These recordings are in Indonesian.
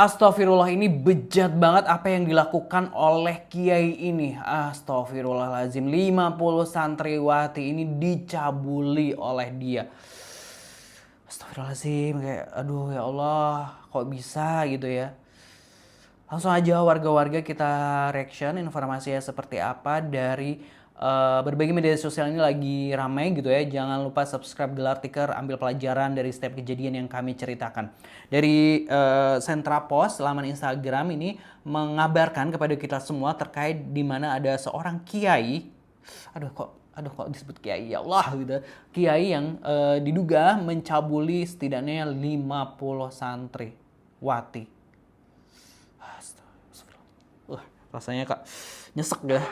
Astagfirullah, ini bejat banget apa yang dilakukan oleh kiai ini. Astagfirullahaladzim, 50 santriwati ini dicabuli oleh dia. Astagfirullahaladzim, kayak aduh ya Allah, kok bisa gitu ya. Langsung aja warga-warga kita reaction informasinya seperti apa dari berbagai media sosial ini lagi ramai gitu ya. Jangan lupa subscribe Gelar Tikar, ambil pelajaran dari setiap kejadian yang kami ceritakan. Dari Sentra Pos, laman Instagram ini mengabarkan kepada kita semua terkait di mana ada seorang kiai. Aduh kok disebut kiai, ya Allah gitu. Kiai yang diduga mencabuli setidaknya 50 santri wati. Rasanya kak nyesek deh.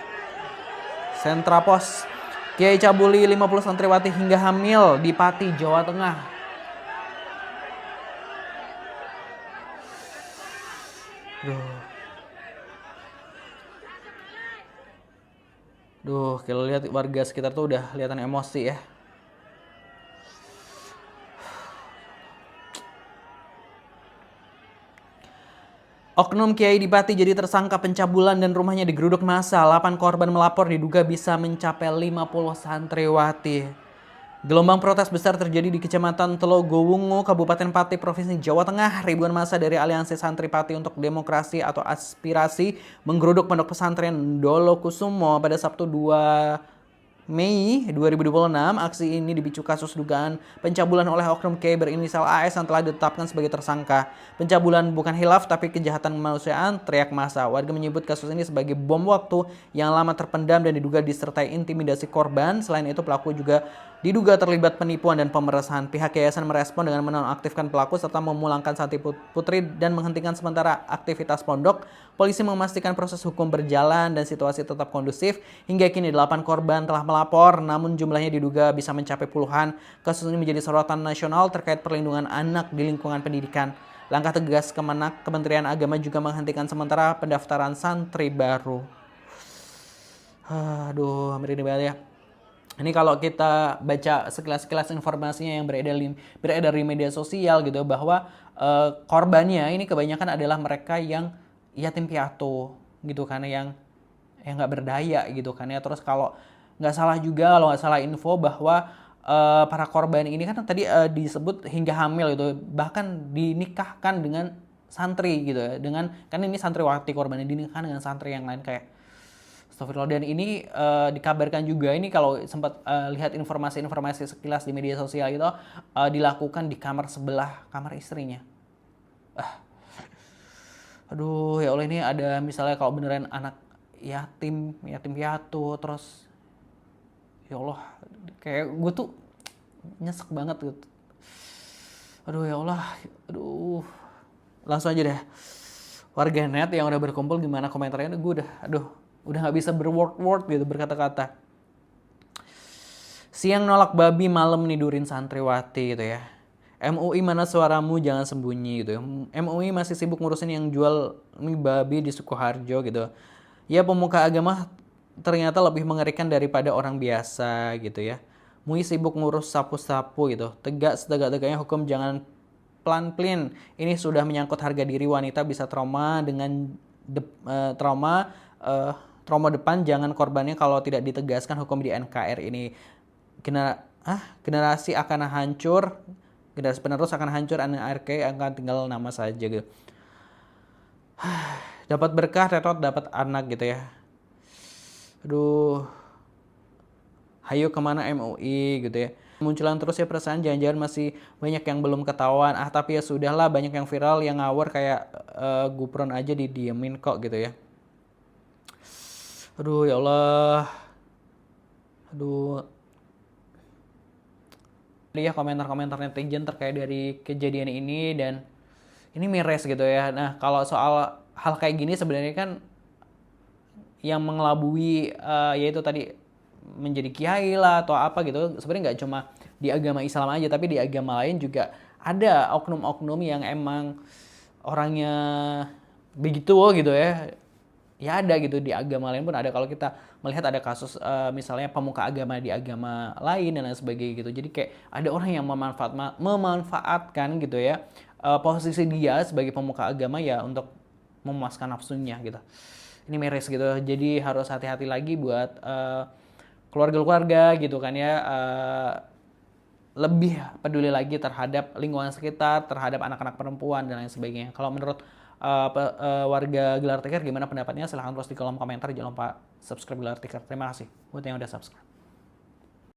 Sentra Pos, kiai cabuli 50 santriwati hingga hamil di Pati, Jawa Tengah. Kalau lihat warga sekitar tuh udah kelihatan emosi ya. Oknum Kiai di Pati jadi tersangka pencabulan dan rumahnya digeruduk massa. 8 korban melapor diduga bisa mencapai 50 santriwati. Gelombang protes besar terjadi di Kecamatan Telogowungu, Kabupaten Pati, Provinsi Jawa Tengah. Ribuan massa dari Aliansi Santri Pati untuk Demokrasi atau Aspirasi menggeruduk pondok pesantren Dolokusumo pada Sabtu 2 Mei 2026, aksi ini dipicu kasus dugaan pencabulan oleh oknum Kiai berinisial AS yang telah ditetapkan sebagai tersangka. Pencabulan bukan hilaf tapi kejahatan kemanusiaan, teriak massa. Warga menyebut kasus ini sebagai bom waktu yang lama terpendam dan diduga disertai intimidasi korban. Selain itu pelaku juga diduga terlibat penipuan dan pemeresahan. Pihak yayasan merespon dengan menonaktifkan pelaku serta memulangkan santri putri dan menghentikan sementara aktivitas pondok. Polisi memastikan proses hukum berjalan dan situasi tetap kondusif. Hingga kini 8 korban telah melapor, namun jumlahnya diduga bisa mencapai puluhan. Kasus ini menjadi sorotan nasional terkait perlindungan anak di lingkungan pendidikan. Langkah tegas Kementerian Agama juga menghentikan sementara pendaftaran santri baru. Aduh, merinding banget ya. Ini kalau kita baca sekilas-sekilas informasinya yang beredar di media sosial gitu, bahwa korbannya ini kebanyakan adalah mereka yang yatim piatu gitu kan, yang nggak berdaya gitu kan ya. Terus kalau nggak salah info bahwa para korban ini kan tadi disebut hingga hamil gitu, bahkan dinikahkan dengan santri gitu ya, dengan kan ini santriwati korbannya dinikahkan dengan santri yang lain kayak Astagfirullah. Dan ini dikabarkan juga, ini kalau sempat lihat informasi-informasi sekilas di media sosial itu dilakukan di kamar sebelah kamar istrinya. Aduh ya Allah, ini ada misalnya kalau beneran anak yatim piatu, terus ya Allah kayak gue tuh nyesek banget gitu. Aduh ya Allah, aduh. Langsung aja deh, warganet yang udah berkumpul gimana komentarnya, gue udah nggak bisa berword gitu, berkata-kata. Siang nolak babi, malam nidurin santriwati gitu ya. MUI mana suaramu, jangan sembunyi gitu ya. MUI masih sibuk ngurusin yang jual mie babi di Sukoharjo gitu. Ya, pemuka agama ternyata lebih mengerikan daripada orang biasa gitu ya. MUI sibuk ngurus sapu-sapu gitu. Tegak setegak-tegaknya hukum, jangan plan-plan. Ini sudah menyangkut harga diri wanita, bisa trauma dengan trauma depan. Jangan korbannya kalau tidak ditegaskan hukum di NKR ini. Generasi akan hancur, generasi penerus akan hancur, NKRI akan tinggal nama saja gitu. Dapat berkah, tetot dapat anak gitu ya. Aduh, hayo kemana MUI gitu ya. Munculan terus ya perasaan, jangan-jangan masih banyak yang belum ketahuan. Tapi ya sudahlah, banyak yang viral yang ngawur kayak Gupron aja didiemin kok gitu ya. Aduh ya Allah. Aduh. Lihat komentar-komentar netizen terkait dari kejadian ini, dan ini miris gitu ya. Nah, kalau soal hal kayak gini sebenarnya kan yang mengelabui yaitu tadi menjadi kiai lah atau apa gitu, sebenarnya nggak cuma di agama Islam aja, tapi di agama lain juga ada oknum-oknum yang emang orangnya begitu gitu ya. Ya ada gitu, di agama lain pun ada. Kalau kita melihat ada kasus misalnya pemuka agama di agama lain dan lain sebagainya gitu. Jadi kayak ada orang yang memanfaatkan gitu ya posisi dia sebagai pemuka agama ya untuk memuaskan nafsunya gitu. Ini miris gitu. Jadi harus hati-hati lagi buat keluarga-keluarga gitu kan ya. Lebih peduli lagi terhadap lingkungan sekitar, terhadap anak-anak perempuan dan lain sebagainya. Kalau menurut warga Gelar Tikar gimana pendapatnya? Silahkan tulis di kolom komentar. Jangan lupa subscribe Gelar Tikar. Terima kasih buat yang udah subscribe.